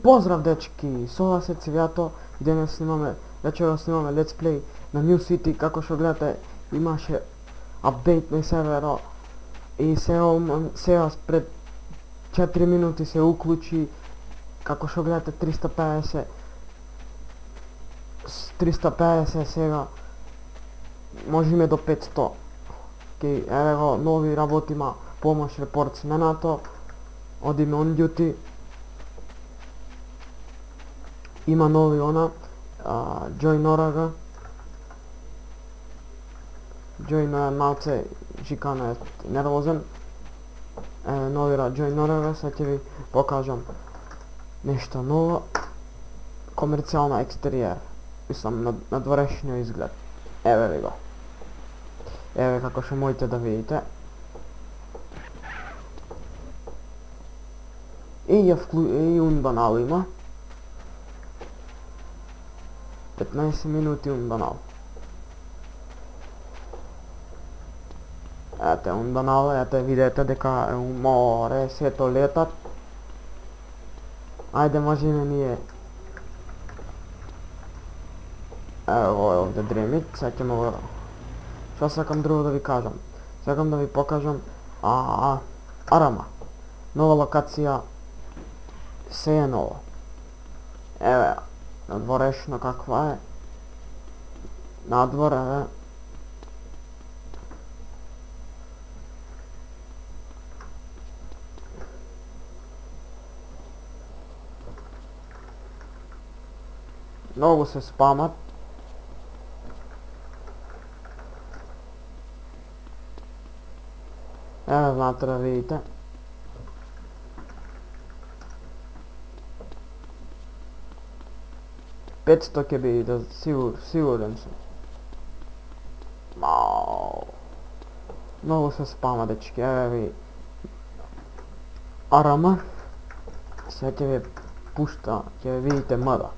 Pozdrav dečki, Sova se Civjato i večera snimаме Let's Play на New City. Како што гледате, имаше апдейт на серверот и сега пред 4 минути се уклучи. Како што гледате, 350 сега можеме до 500. Еве го, нови работима помош репорт сменато, одиме on duty. Има нови Joy Noraga. Joy е малце жикано, е нервозен. Новира Joy Noraga, сега ќе ви покажам нешто ново. Комерцијална екстериер, мислам на дворешниот изглед. Еве ви го. Еве како што можете да видите. И унбанал има. 15 минути унбанал. Ете унбанал, ете видете дека е море, сето летат. Ајде можеме ние. Ево е овде дремит, сега ќе го... Што сакам друго да ви кажам? Сакам да ви покажам Арама. Нова локација, се е ново. Еве, надворешно каква е. Надвор, еве. Многу се спамат. Еве внатре видите. Петсто ќе биде, сигурен сум. Многу се спама, дечки, еве ви Арама. Сега ќе ви пушта, ќе ви видите мада.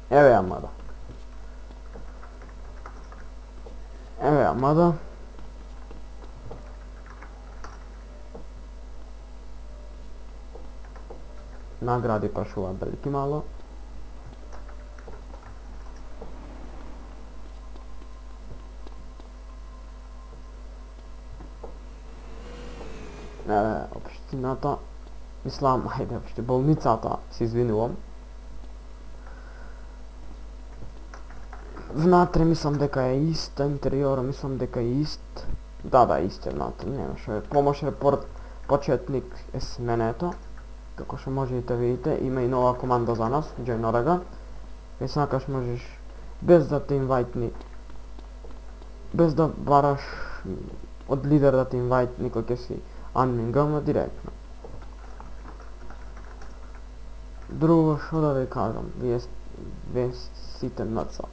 Еве ја мада. Еве ја мада. Награди прашува белки мало. Општината, мислам, ајде, опште болницата, се извинувам. Внатре мислам дека е ист, интериора мислам дека е ист. Да, ист е внатре, нема шо е. Помош репорт почетник е сменето. Како што можете да видите, има и нова команда за нас, Joy Noraga. И сакаш можеш, без да те инвайтни, без да бараш од лидер да те инвайтни, кој ќе си админ гама директно. Друго што да ви кажам, вие сите наца.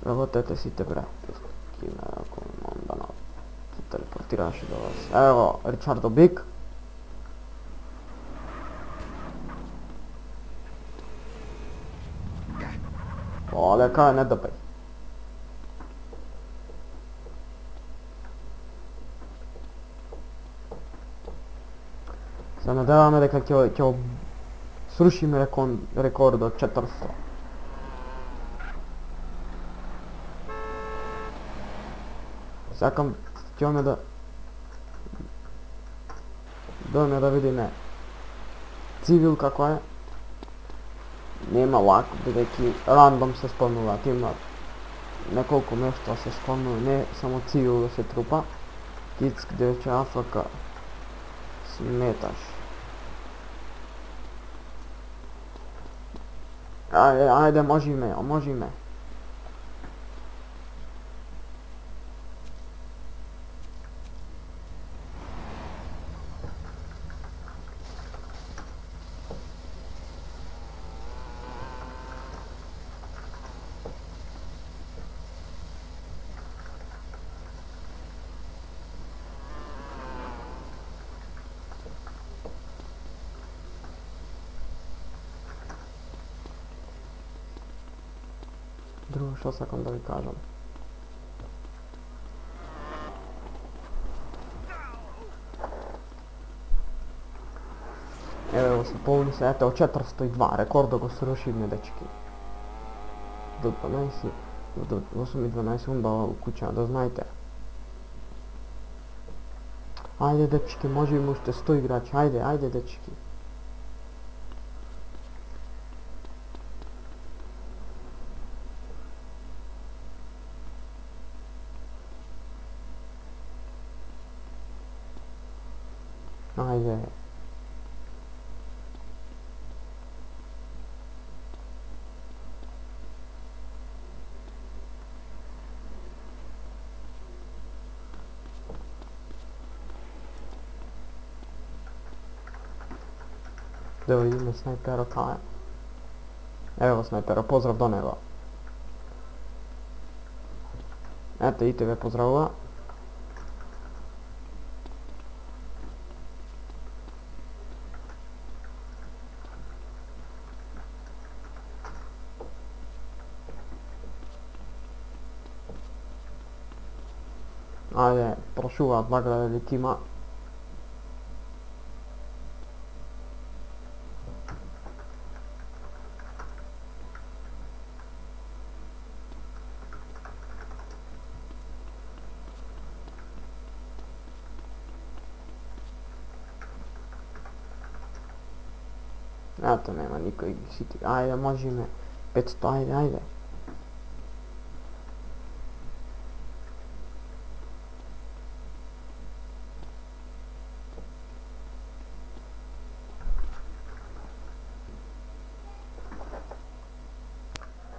Работете сите бре. Киме, ако имам да се телепортираше до вас. Ево, Ричардо Бик. Лека, не дъпай. Се надеваме дека ќе срушиме рекорд од 400. Сакам ќе да видиме цивил како е. Нема лак, бидејќи рандом се спомнуваат, има неколку места се спомнува, не само цивил да се трупа. Кицк, девче, АФК, сметаш. Ајде, можеме. Друго што сакам да ви кажам. Еве evo se puni se, eto 402, rekord го срушивме, дечки. До 12, до 8 и 12 унда куча, да знаете. Ajde dečki, može im ušte 100 igrači, ajde dečki. Ajde. Da vidimo snajpera kaj. Evo snajpera, pozdrav do njega. Eto i tebe pozdravlja. Ajde, prošuva dva gledali tima. Eto, nema nikoj siti. Ajde, može me. 500, ajde.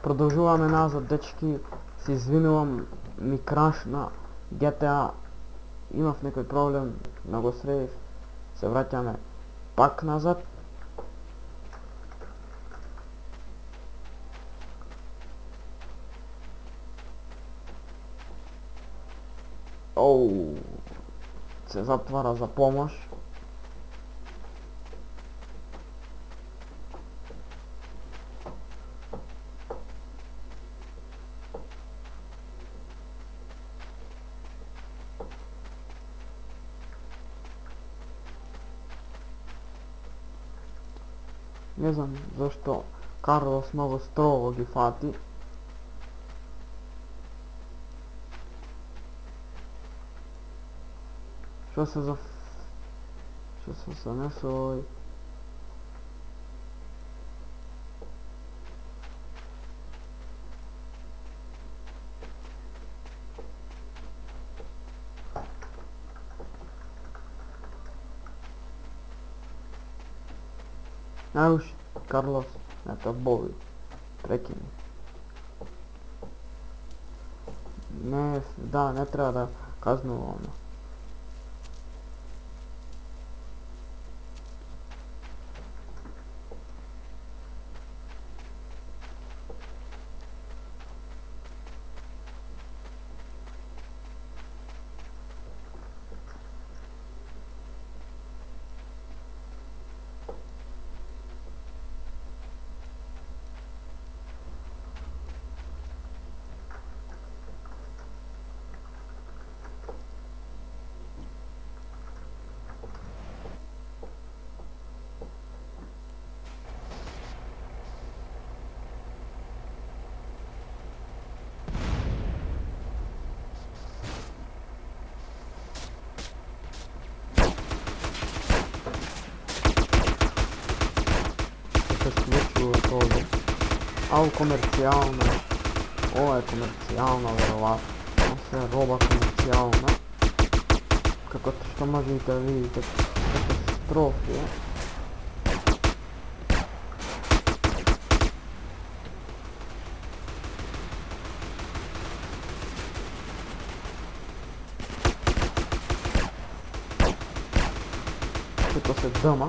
Продължаваме назад, дечки. Се извинувам, ми крашна GTA. Имав некој проблем, но го средив. Се враќаме пак назад. Оу, се затвара за помош. Не знам зашто Карлос много строго ги фати. Што се занесо овој? Ауш, Карлос, ето Боби, прекини. Не, да, не треба да казнуваме. Ovdje. Au, komercijalno. Ovo je komercijalno, verovatno. Ovo sve roba komercijalna. Kako to što možete vidjeti, katastrofe. To se doma.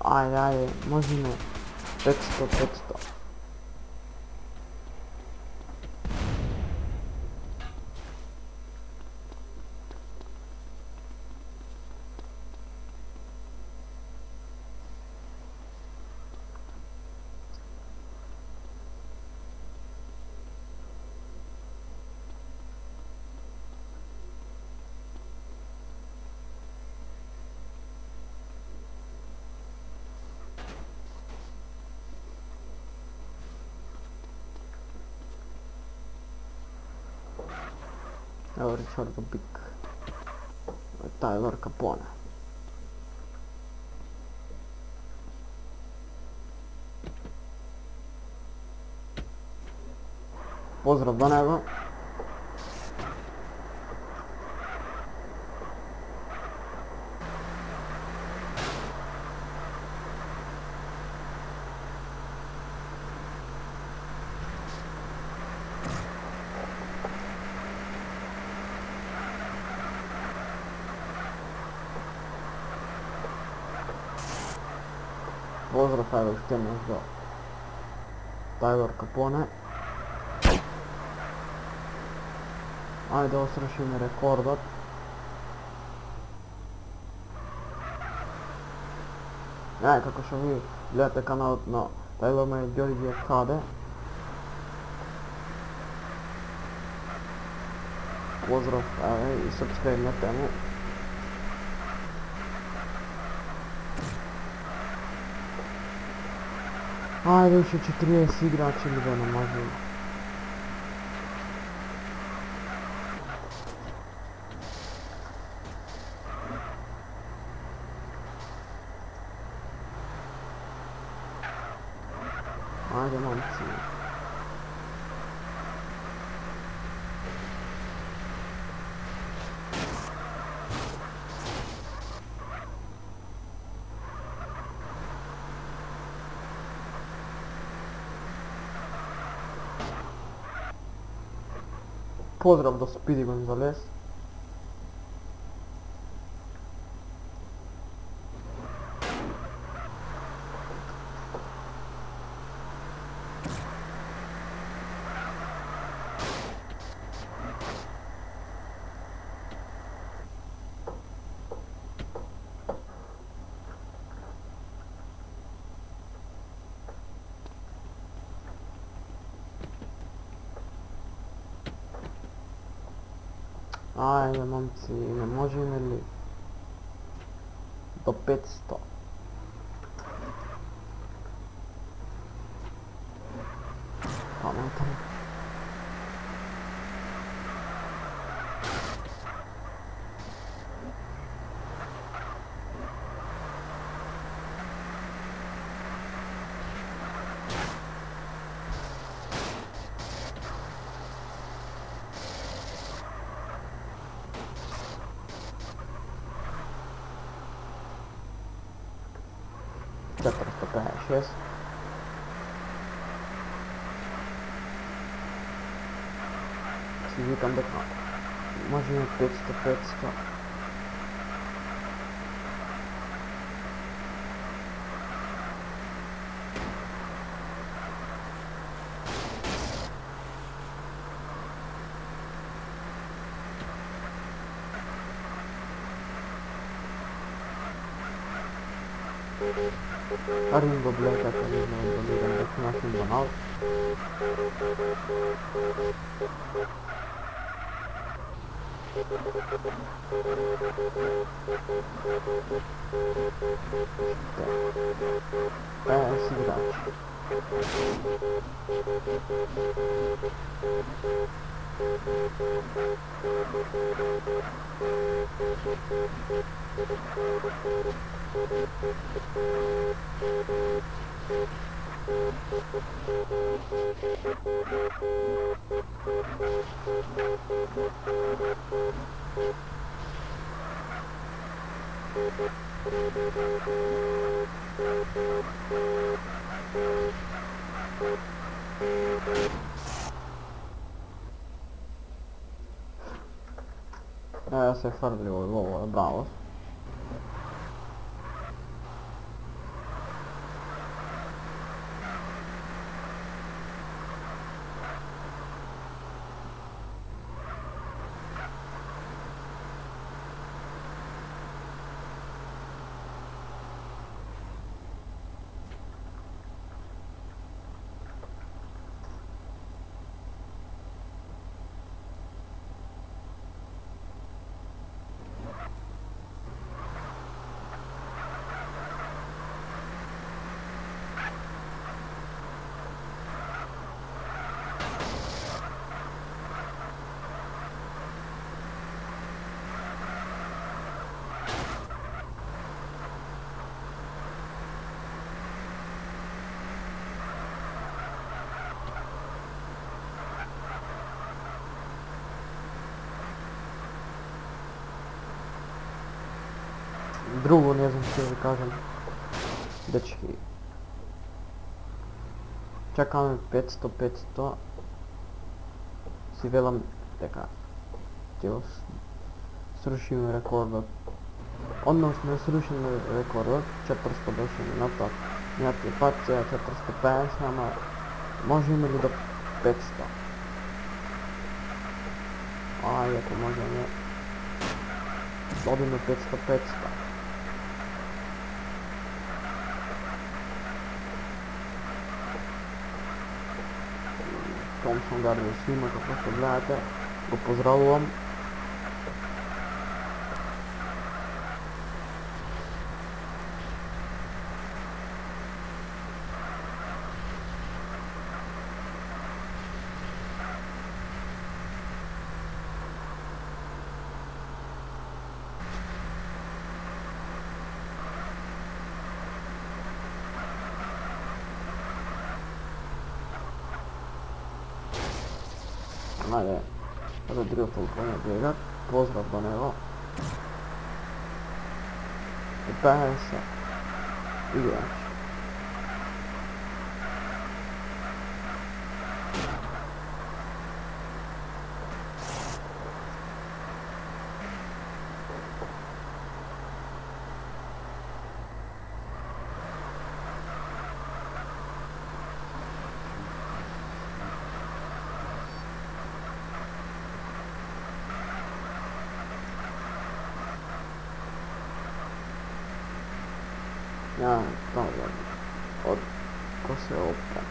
Ajde, možemo 500. Evo Richardo Big. Tyler Capone. Pozdrav do njega. Pozdrav Tyler Stemmers do Tyler Capone. Ajde osrši mi rekordat. Kako što vi gledate kanal na Tyler me Đorđe KD. Pozdrav i subscribe na temu. Ajde više 40 igrača ili da nam može. Ajde momci. Pozdrav do Speedy Gonzales. Ajde momci, ne može li do 500. Pametan. Četvrsto 56. Si vikam da može imati 500. Ringo Black atterino aboliren našim banal. PS igrač. Ja se frli ovo, bravo. Drugo ne znam što da kažem. Dečki. Čaka me 500. Si velam дека ќе го срушиме рекордот. Односно срушиме рекордот 410 минута. Минатиот пат сега 450, ама можеме ли до 500? Ајде, ако можеме добиме 500. Томсон Гарди снима, како што гледате, го поздравувам. Ајде, Родриго Фалконе бега, поздрав до него. И таа се играч. Ja, dobro. Od ko se opra.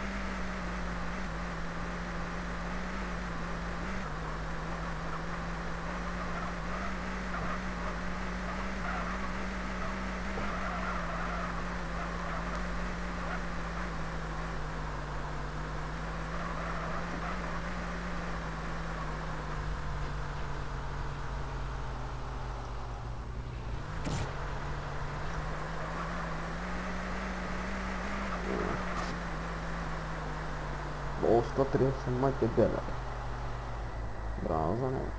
О, 130 мати дела. Браво за него.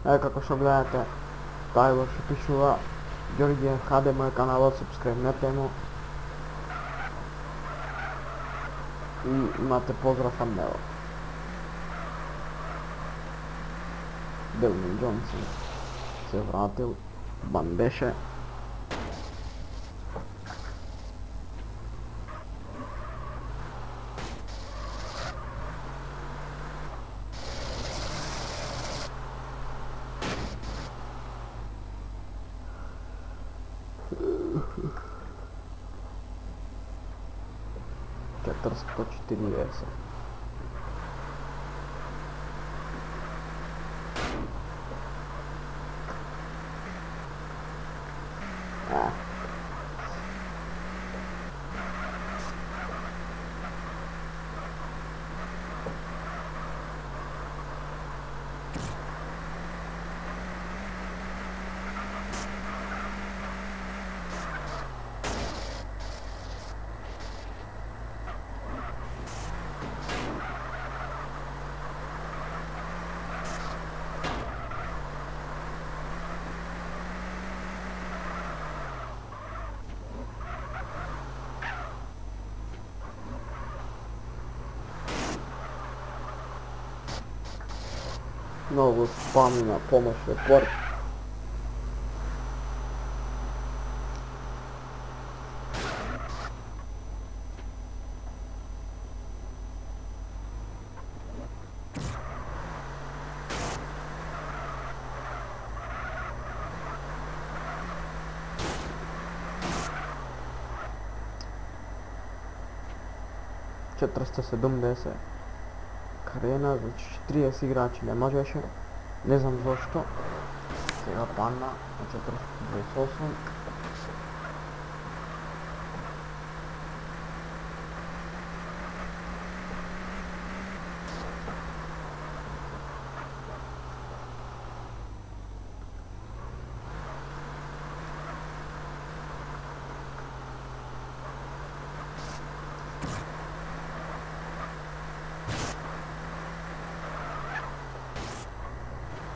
Како што гледате, Тајлор што пишува Ѓорѓе ХД мој каналот, субскрибнете му. И имате поздрав од него. Делвин Джонсон се вратил, бан беше. Четиристо 40. Много спам на помощ репорт. Четиристо 70. Карена за 40 играчи не можеше. Не знам зашто. Сега падна на 428.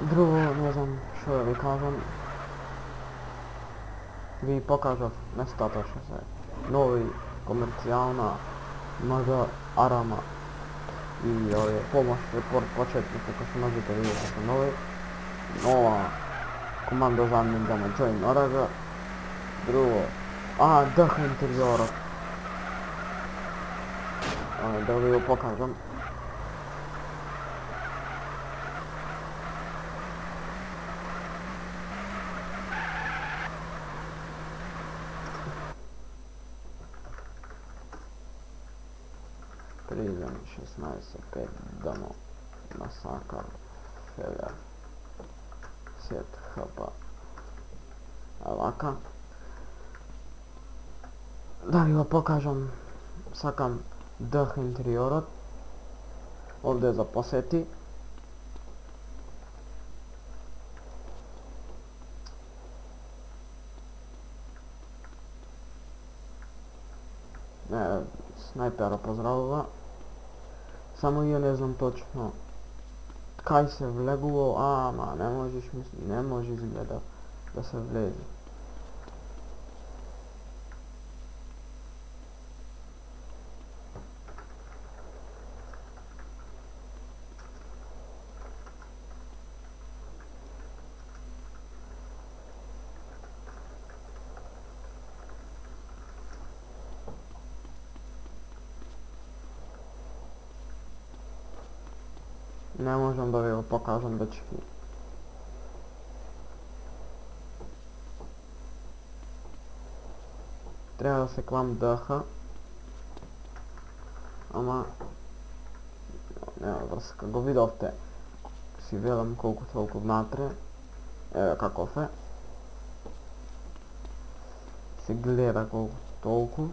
Drugo, ne znam što da vi kažem. Vi pokažem mesta to što se novi, komercijalna, možda Arama i ove pomoć report početnika kako što možete vidjeti da su novi. Nova komanda zamjenjama Join Oraga. Drugo, dh interiora. Da vi ovo pokažem. Prizem 16.5 damo masakar fever set hapa ovaka. Da vi ovo pokažem sakam dh interiora. Ovdje za poseti. Snajpera pozdravila. Samo ja ne znam točno kaj se vleguo, ne može izgleda da se vlezi. Ne možem da vi ovo pokažem dečki. Treba da se kvam dh. Ама nema връзка. Kad го видовте, си велам колко толкова внатре. Ева каков е. Се гледа колко толкова.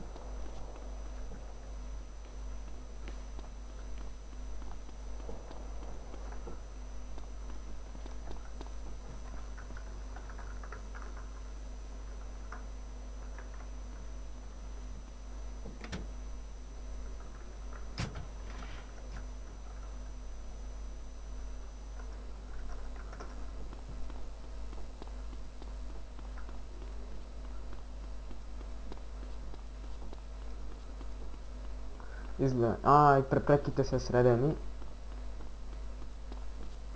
Изгледа. И препреките се средени.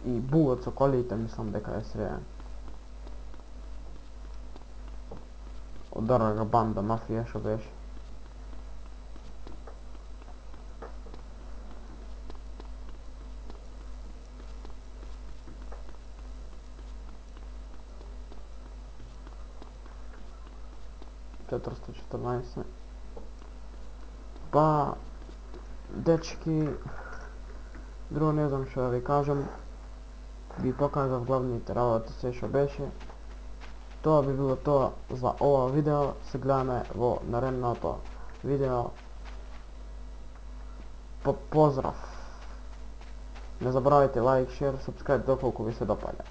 И бугот со колите мислам дека е среден. Од Дарага банда мафија што беше. $414. Па, дечки, друго не знам што да ви кажам. Ви покажав главните работи, се што беше. Тоа би било тоа за ова видео. Се гледаме во наредното видео. Поздрав! Не забравяйте лайк, шер, субскрайб доколку ви се допаѓа.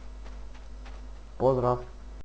Поздрав!